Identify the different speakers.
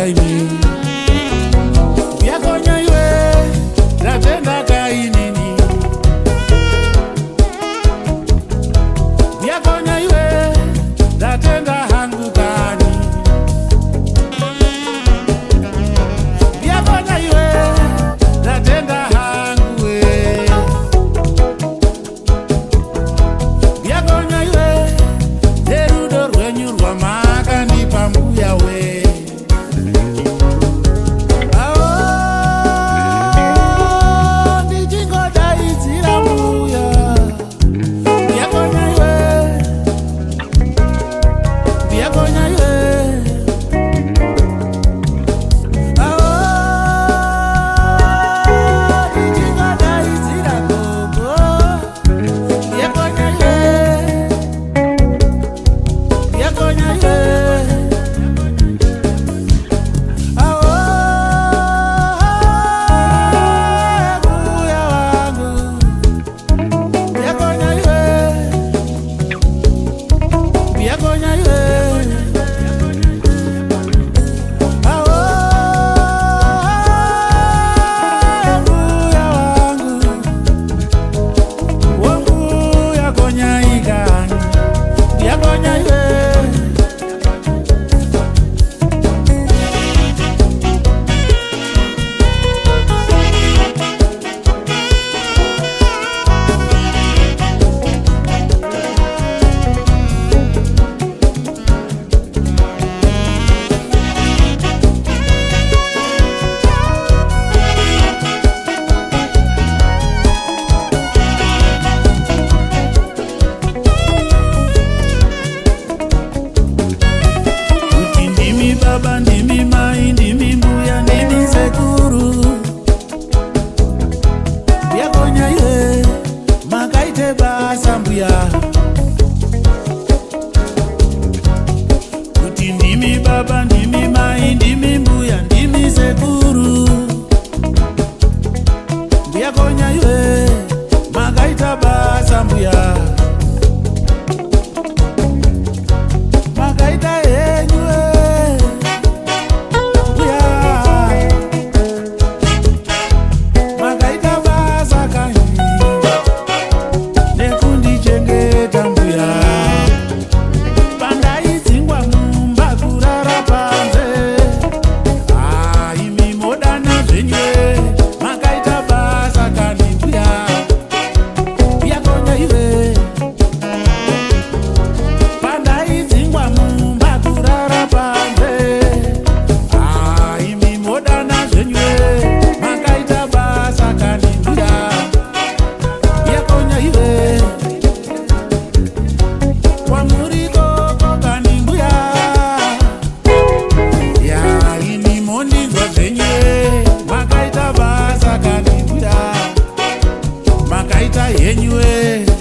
Speaker 1: kaini yakonya iwe ndatenda kainini yakonya iwe ndatenda hangu kani yakonya iwe ndatenda hangu we yakonya iwe nerudo rwenyu rwamakanipa mbuya we Baba ndimi mai ndimi mbuya ndimi sekuru yakonya iwe makaite basa mbuya kuti ndimi baba ndimi mai ndimi mbuya ndimi sekuru yakonya iwe makaita basa mbuya makaita henyu makaita yenywe